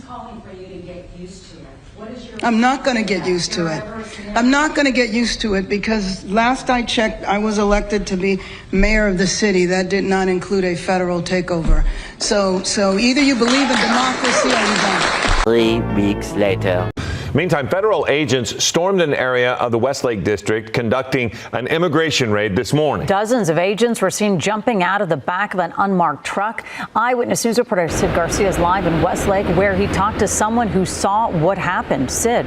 calling for you to get used to it. What is your... I'm not going to get used to it. I'm not going to get used to it because last I checked, I was elected to be mayor of the city. That did not include a federal takeover. So either you believe in democracy or you don't. 3 weeks later. Meantime, federal agents stormed an area of the Westlake district conducting an immigration raid this morning. Dozens of agents were seen jumping out of the back of an unmarked truck. Eyewitness News reporter Sid Garcia is live in Westlake, where he talked to someone who saw what happened. Sid.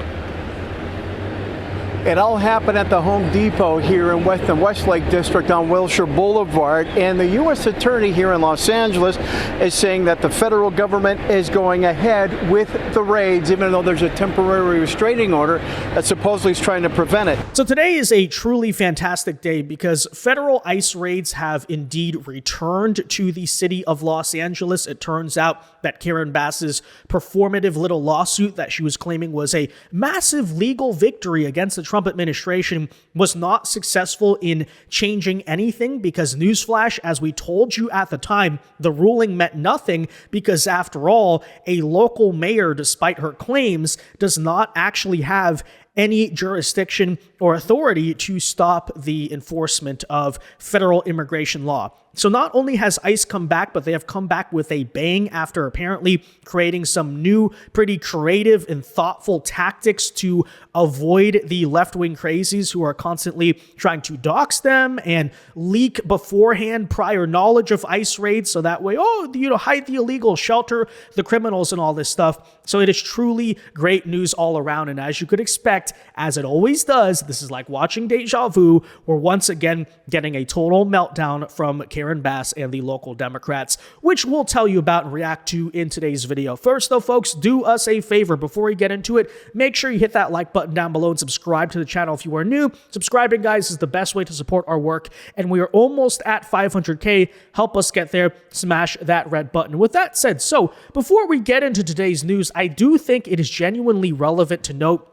It all happened at the Home Depot here in the Westlake district on Wilshire Blvd. And the U.S. Attorney here in Los Angeles is saying that the federal government is going ahead with the raids, even though there's a temporary restraining order that supposedly is trying to prevent it. So today is a truly fantastic day because federal ICE raids have indeed returned to the city of Los Angeles. It turns out that Karen Bass's performative little lawsuit that she was claiming was a massive legal victory against the Trump administration was not successful in changing anything because, newsflash, as we told you at the time, the ruling meant nothing because, after all, a local mayor, despite her claims, does not actually have any jurisdiction or authority to stop the enforcement of federal immigration law. So not only has ICE come back, but they have come back with a bang after apparently creating some new, pretty creative and thoughtful tactics to avoid the left-wing crazies who are constantly trying to dox them and leak beforehand prior knowledge of ICE raids. So that way, hide the illegal, shelter the criminals and all this stuff. So it is truly great news all around. And as you could expect, as it always does, this is like watching deja vu. We're once again getting a total meltdown from Karen Bass and the local Democrats, which we'll tell you about and react to in today's video. First, though, folks, do us a favor. Before we get into it, make sure you hit that like button down below and subscribe to the channel if you are new. Subscribing, guys, is the best way to support our work, and we are almost at 500K. Help us get there. Smash that red button. With that said, so before we get into today's news, I do think it is genuinely relevant to note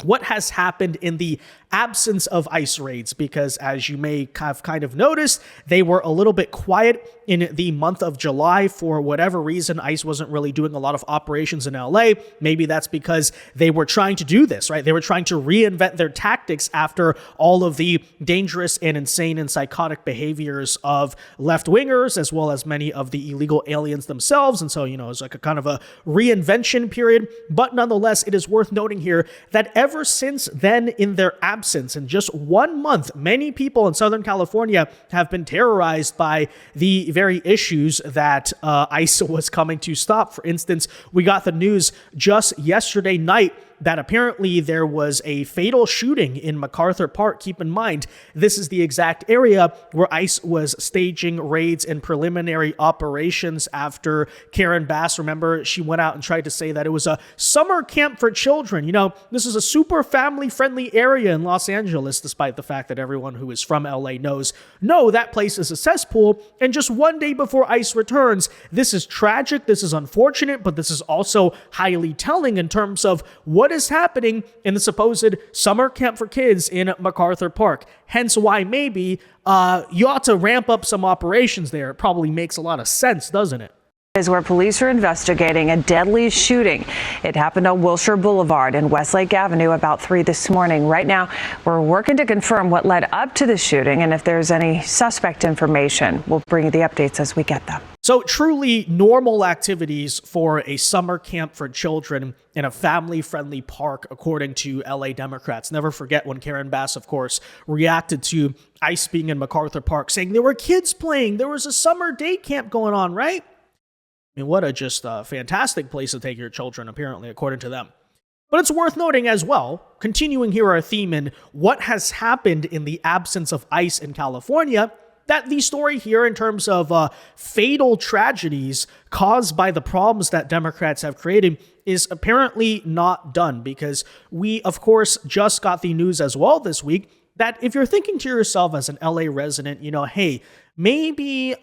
what has happened in the absence of ICE raids, because as you may have kind of noticed, they were a little bit quiet in the month of July. For whatever reason, ICE wasn't really doing a lot of operations in LA. Maybe that's because they were trying to do this, right? They were trying to reinvent their tactics after all of the dangerous and insane and psychotic behaviors of left-wingers, as well as many of the illegal aliens themselves. And so, it's like a kind of a reinvention period. But nonetheless, it is worth noting here that ever since then, in their absence, in just 1 month, many people in Southern California have been terrorized by the very issues that ICE was coming to stop. For instance, we got the news just yesterday night that apparently there was a fatal shooting in MacArthur Park. Keep in mind, this is the exact area where ICE was staging raids and preliminary operations after Karen Bass, remember, she went out and tried to say that it was a summer camp for children. This is a super family-friendly area in Los Angeles, despite the fact that everyone who is from LA knows, no, that place is a cesspool. And just 1 day before ICE returns, this is tragic, this is unfortunate, but this is also highly telling in terms of what is happening in the supposed summer camp for kids in MacArthur Park. Hence why maybe you ought to ramp up some operations there. It probably makes a lot of sense, doesn't it? Is where police are investigating a deadly shooting. It happened on Wilshire Blvd and Westlake Avenue about 3 this morning. Right now, we're working to confirm what led up to the shooting and if there's any suspect information. We'll bring you the updates as we get them. So truly normal activities for a summer camp for children in a family-friendly park, according to LA Democrats. Never forget when Karen Bass, of course, reacted to ICE being in MacArthur Park, saying there were kids playing. There was a summer day camp going on, right? I mean, what a just fantastic place to take your children, apparently, according to them. But it's worth noting as well, continuing here our theme in what has happened in the absence of ICE in California, that the story here in terms of fatal tragedies caused by the problems that Democrats have created is apparently not done, because we, of course, just got the news as well this week that if you're thinking to yourself as an LA resident, hey, maybe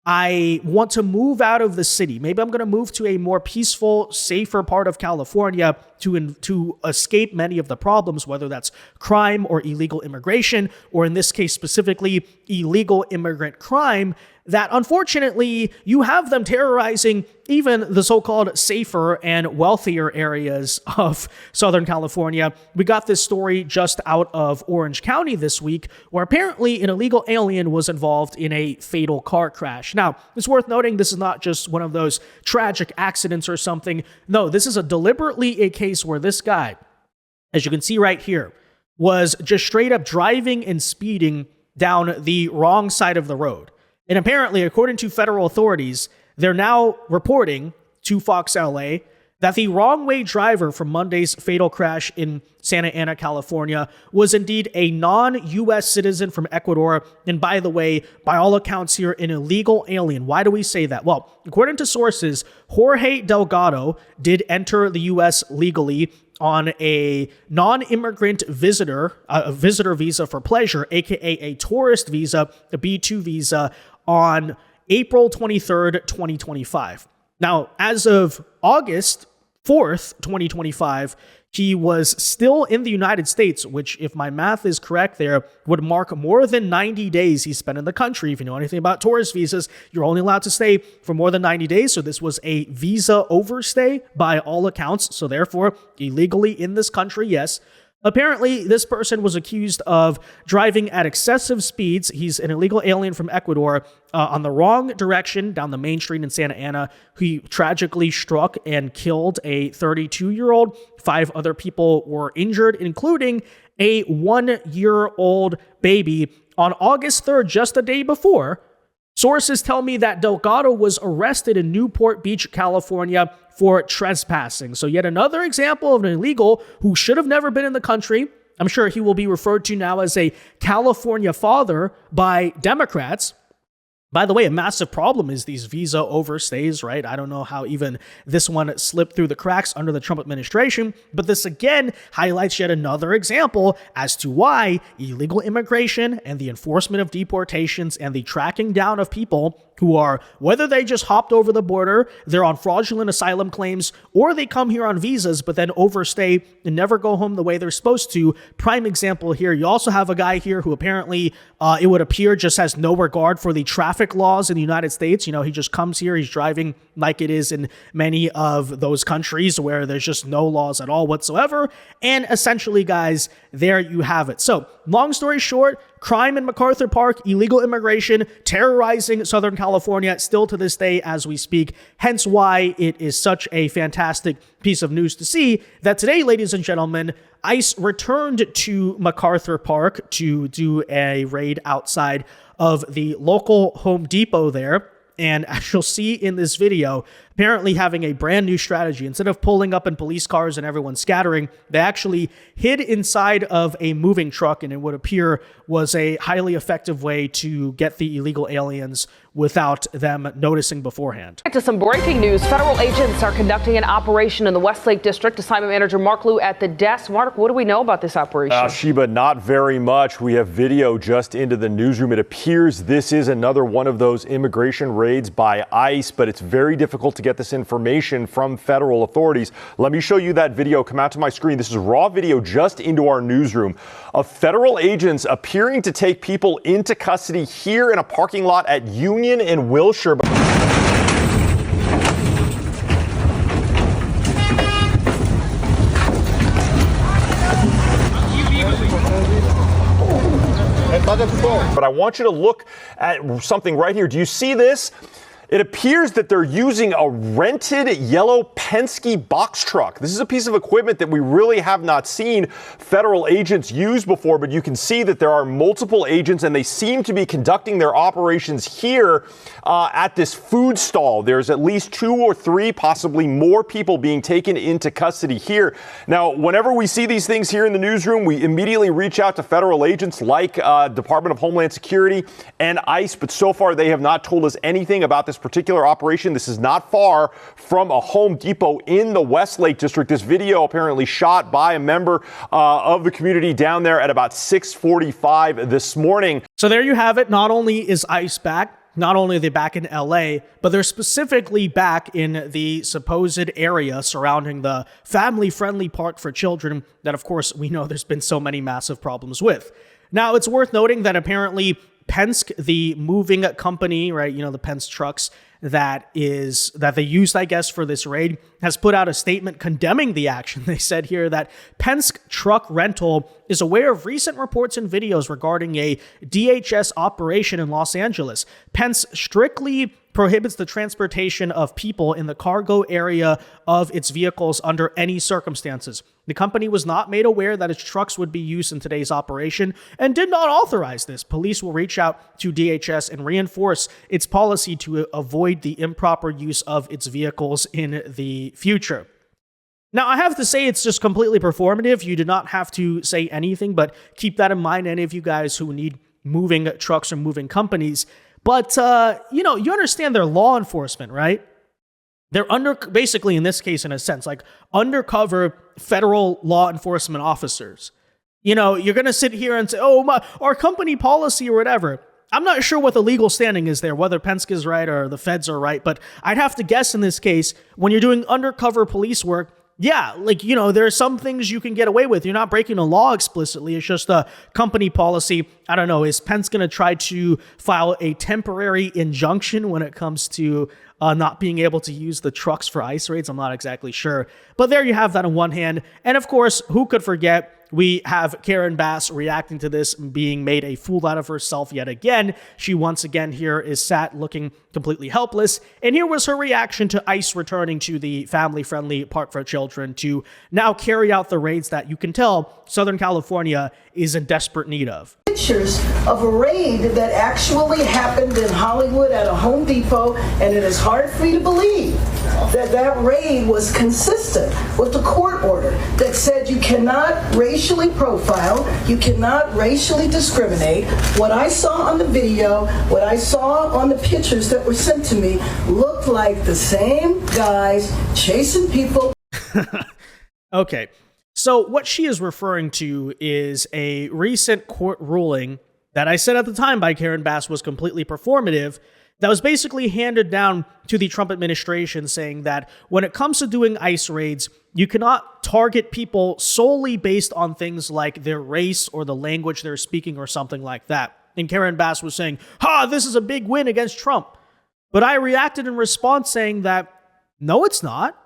I want to move out of the city. Maybe I'm going to move to a more peaceful, safer part of California to escape many of the problems, whether that's crime or illegal immigration, or in this case specifically, illegal immigrant crime, that unfortunately you have them terrorizing even the so-called safer and wealthier areas of Southern California. We got this story just out of Orange County this week, where apparently an illegal alien was involved in a fatal car crash. Now, it's worth noting this is not just one of those tragic accidents or something. No, this is deliberately a case where this guy, as you can see right here, was just straight up driving and speeding down the wrong side of the road. And apparently, according to federal authorities, they're now reporting to Fox LA that the wrong-way driver from Monday's fatal crash in Santa Ana, California, was indeed a non-U.S. citizen from Ecuador. And by the way, by all accounts here, an illegal alien. Why do we say that? Well, according to sources, Jorge Delgado did enter the U.S. legally on a non-immigrant visitor visa for pleasure, aka a tourist visa, a B2 visa, on April 23rd, 2025. Now, as of August 4th, 2025, he was still in the United States, which, if my math is correct there, would mark more than 90 days he spent in the country. If you know anything about tourist visas, you're only allowed to stay for more than 90 days. So this was a visa overstay by all accounts. So therefore, illegally in this country, yes. Apparently, this person was accused of driving at excessive speeds. He's an illegal alien from Ecuador on the wrong direction down the main street in Santa Ana. He tragically struck and killed a 32-year-old. 5 other people were injured, including a 1-year-old baby. On August 3rd, just a day before, sources tell me that Delgado was arrested in Newport Beach, California, for trespassing. So yet another example of an illegal who should have never been in the country. I'm sure he will be referred to now as a California father by Democrats. By the way, a massive problem is these visa overstays, right? I don't know how even this one slipped through the cracks under the Trump administration, but this again highlights yet another example as to why illegal immigration and the enforcement of deportations and the tracking down of people who are, whether they just hopped over the border, they're on fraudulent asylum claims, or they come here on visas but then overstay and never go home the way they're supposed to. Prime example here, you also have a guy here who apparently, it would appear, just has no regard for the traffic laws in the United States. You know, he just comes here, he's driving like it is in many of those countries where there's just no laws at all whatsoever. And essentially, guys, there you have it. So, long story short, crime in MacArthur Park, illegal immigration, terrorizing Southern California still to this day as we speak. Hence why it is such a fantastic piece of news to see that today, ladies and gentlemen, ICE returned to MacArthur Park to do a raid outside of the local Home Depot there. And as you'll see in this video, apparently having a brand new strategy. Instead of pulling up in police cars and everyone scattering, they actually hid inside of a moving truck, and it would appear was a highly effective way to get the illegal aliens without them noticing beforehand. To some breaking news, federal agents are conducting an operation in the Westlake district. Assignment manager Mark Liu at the desk. Mark, what do we know about this operation? Sheba, not very much. We have video just into the newsroom. It appears this is another one of those immigration raids by ICE, but it's very difficult to get this information from federal authorities. Let me show you that video. Come out to my screen. This is raw video just into our newsroom of federal agents appearing to take people into custody here in a parking lot at Union and Wilshire. But I want you to look at something right here. Do you see this? It appears that they're using a rented yellow Penske box truck. This is a piece of equipment that we really have not seen federal agents use before, but you can see that there are multiple agents and they seem to be conducting their operations here at this food stall. There's at least 2 or 3, possibly more people being taken into custody here. Now, whenever we see these things here in the newsroom, we immediately reach out to federal agents like Department of Homeland Security and ICE, but so far they have not told us anything about this particular operation. This is not far from a Home Depot in the Westlake district. This video apparently shot by a member of the community down there at about 6:45 this morning. So there you have it. Not only is ICE back, not only are they back in LA, but they're specifically back in the supposed area surrounding the family-friendly park for children that, of course, we know there's been so many massive problems with. Now, it's worth noting that apparently Penske, the moving company, right? You know, the Penske trucks that they used, I guess, for this raid, has put out a statement condemning the action. They said here that Penske Truck Rental is aware of recent reports and videos regarding a DHS operation in Los Angeles. Penske strictly prohibits the transportation of people in the cargo area of its vehicles under any circumstances. The company was not made aware that its trucks would be used in today's operation and did not authorize this. Police will reach out to DHS and reinforce its policy to avoid the improper use of its vehicles in the future. Now, I have to say it's just completely performative. You do not have to say anything, but keep that in mind, any of you guys who need moving trucks or moving companies. But, you understand they're law enforcement, right? They're basically, in this case, in a sense, like undercover federal law enforcement officers. You know, you're going to sit here and say, oh, our company policy or whatever. I'm not sure what the legal standing is there, whether Penske is right or the feds are right. But I'd have to guess in this case, when you're doing undercover police work, yeah, there are some things you can get away with. You're not breaking the law explicitly. It's just a company policy. I don't know. Is Penske going to try to file a temporary injunction when it comes to not being able to use the trucks for ICE raids? I'm not exactly sure. But there you have that on one hand. And of course, who could forget? We have Karen Bass reacting to this, being made a fool out of herself yet again. She once again here is sat looking completely helpless. And here was her reaction to ICE returning to the family-friendly Park for Children to now carry out the raids that you can tell Southern California is in desperate need of. Pictures of a raid that actually happened in Hollywood at a Home Depot, and it is hard for me to believe that that raid was consistent with the court order that said you cannot racially profile, you cannot racially discriminate. What I saw on the video, what I saw on the pictures that were sent to me looked like the same guys chasing people. Okay. So what she is referring to is a recent court ruling that I said at the time by Karen Bass was completely performative, that was basically handed down to the Trump administration, saying that when it comes to doing ICE raids, you cannot target people solely based on things like their race or the language they're speaking or something like that. And Karen Bass was saying, this is a big win against Trump. But I reacted in response saying that, no, it's not.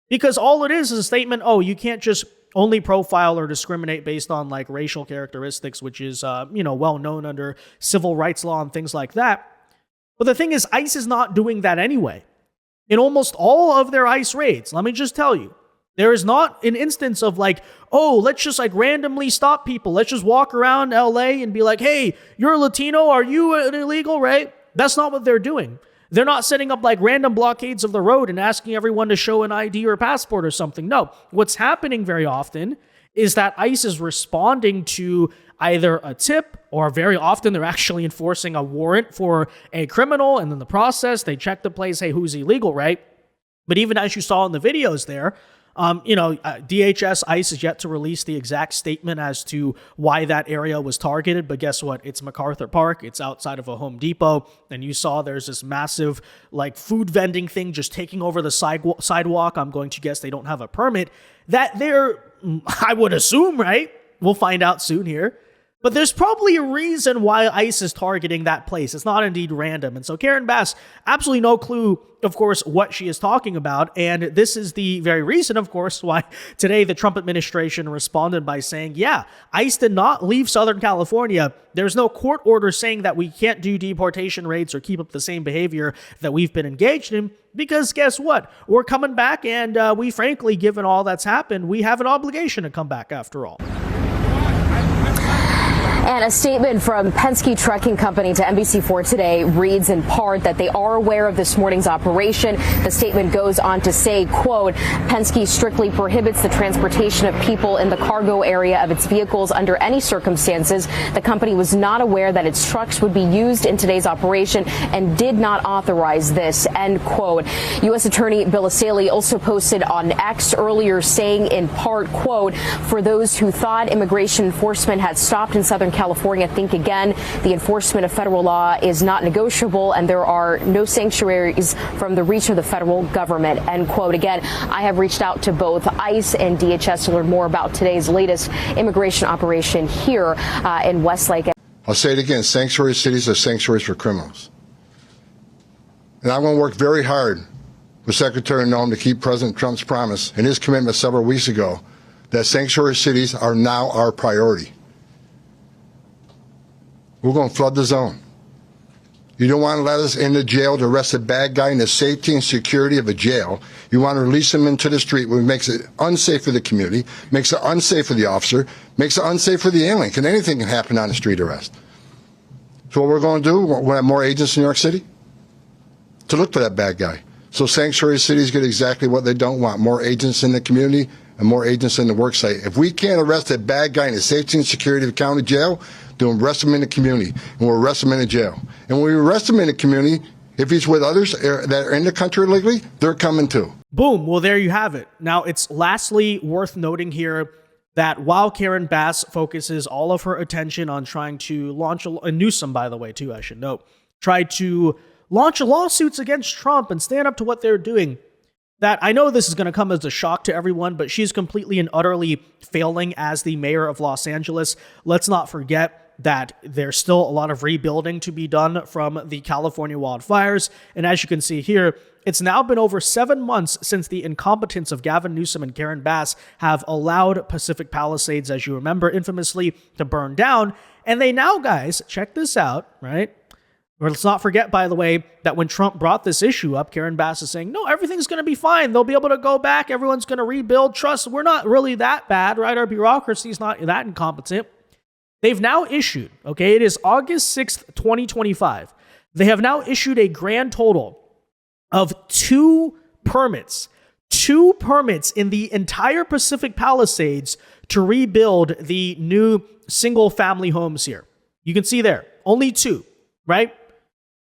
Because all it is a statement, you can't just only profile or discriminate based on like racial characteristics, which is, well known under civil rights law and things like that. But the thing is, ICE is not doing that anyway. In almost all of their ICE raids, let me just tell you, there is not an instance of like, let's just like randomly stop people. Let's just walk around LA and be like, hey, you're a Latino. Are you an illegal, right? That's not what they're doing. They're not setting up like random blockades of the road and asking everyone to show an ID or passport or something. No, what's happening very often is that ICE is responding to either a tip, or very often they're actually enforcing a warrant for a criminal. And in the process, they check the place, hey, who's illegal, right? But even as you saw in the videos there, DHS ICE is yet to release the exact statement as to why that area was targeted. But guess what? It's MacArthur Park. It's outside of a Home Depot. And you saw there's this massive like food vending thing just taking over the sidewalk. I'm going to guess they don't have a permit. That they're, I would assume, right? We'll find out soon here. But there's probably a reason why ICE is targeting that place. It's not indeed random. And so Karen Bass, absolutely no clue, of course, what she is talking about. And this is the very reason, of course, why today the Trump administration responded by saying, yeah, ICE did not leave Southern California. There's no court order saying that we can't do deportation raids or keep up the same behavior that we've been engaged in. Because guess what? We're coming back, and we frankly, given all that's happened, we have an obligation to come back after all. And a statement from Penske Trucking Company to NBC4 today reads in part that they are aware of this morning's operation. The statement goes on to say, quote, Penske strictly prohibits the transportation of people in the cargo area of its vehicles under any circumstances. The company was not aware that its trucks would be used in today's operation and did not authorize this, end quote. U.S. Attorney Bill Westlake also posted on X earlier saying in part, quote, for those who thought immigration enforcement had stopped in Southern California, think again. The enforcement of federal law is not negotiable, and there are no sanctuaries from the reach of the federal government, end quote. Again, I have reached out to both ICE and DHS to learn more about today's latest immigration operation here in Westlake. I'll say it again, sanctuary cities are sanctuaries for criminals. And I'm going to work very hard with Secretary Noem to keep President Trump's promise and his commitment several weeks ago that sanctuary cities are now our priority. We're going to flood the zone. You don't want to let us into jail to arrest a bad guy in the safety and security of a jail. You want to release him into the street, which makes it unsafe for the community, makes it unsafe for the officer, makes it unsafe for the alien. Because anything can happen on a street arrest. So what we're going to do, we'll have more agents in New York City to look for that bad guy. So sanctuary cities get exactly what they don't want, more agents in the community and more agents in the work site. If we can't arrest a bad guy in the safety and security of the county jail, then we'll arrest him in the community, and we'll arrest him in the jail. And when we arrest him in the community, if he's with others that are in the country illegally, they're coming too. Boom. Well, there you have it. Now, it's lastly worth noting here that while Karen Bass focuses all of her attention on trying to launch Newsom, by the way, too, I should note, tried to launch lawsuits against Trump and stand up to what they're doing, that I know this is going to come as a shock to everyone, but she's completely and utterly failing as the mayor of Los Angeles. Let's not forget that there's still a lot of rebuilding to be done from the California wildfires. And as you can see here, it's now been over 7 months since the incompetence of Gavin Newsom and Karen Bass have allowed Pacific Palisades, as you remember, infamously to burn down. And they now, guys, check this out, right? Or let's not forget, by the way, that when Trump brought this issue up, Karen Bass is saying, no, everything's going to be fine. They'll be able to go back. Everyone's going to rebuild. Trust, we're not really that bad, right? Our bureaucracy's not that incompetent. They've now issued, okay, it is August 6th, 2025. They have now issued a grand total of 2 permits in the entire Pacific Palisades to rebuild the new single-family homes here. You can see there, only 2, right?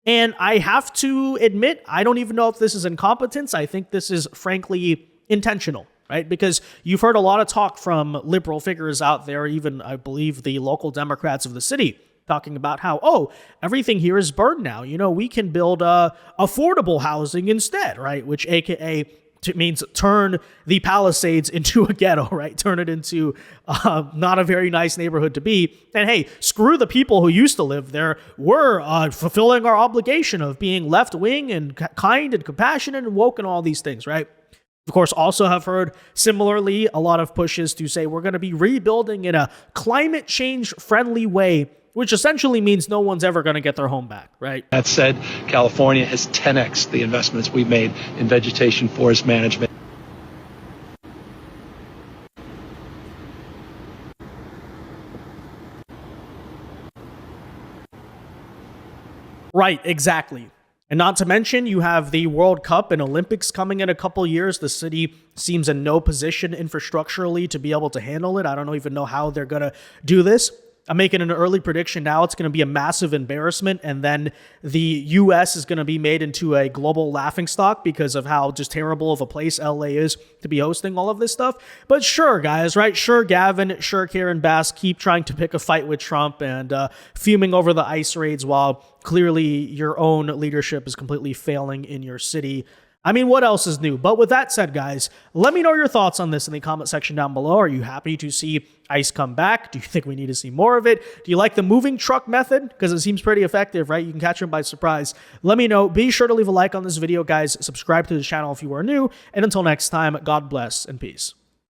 And I have to admit, I don't even know if this is incompetence. I think this is frankly intentional, right? Because you've heard a lot of talk from liberal figures out there, even I believe the local Democrats of the city, talking about how, oh, everything here is burned now. You know, we can build affordable housing instead, right? Which AKA means turn the Palisades into a ghetto, right? Turn it into not a very nice neighborhood to be. And hey, screw the people who used to live there. We're fulfilling our obligation of being left-wing and kind and compassionate and woke and all these things, right? Of course, also have heard similarly a lot of pushes to say we're going to be rebuilding in a climate change friendly way, which essentially means no one's ever going to get their home back, right? That said, California has 10x the investments we've made in vegetation forest management. Right, exactly. And not to mention, you have the World Cup and Olympics coming in a couple years. The city seems in no position infrastructurally to be able to handle it. I don't even know how they're going to do this. I'm making an early prediction now. It's going to be a massive embarrassment, and then the U.S. is going to be made into a global laughingstock because of how just terrible of a place LA is to be hosting all of this stuff. But sure, guys, right? Sure, Gavin, sure, Karen Bass, keep trying to pick a fight with Trump and fuming over the ICE raids while clearly your own leadership is completely failing in your city. I mean, what else is new? But with that said, guys, let me know your thoughts on this in the comment section down below. Are you happy to see ICE come back? Do you think we need to see more of it? Do you like the moving truck method? Because it seems pretty effective, right? You can catch them by surprise. Let me know. Be sure to leave a like on this video, guys. Subscribe to the channel if you are new. And until next time, God bless and peace.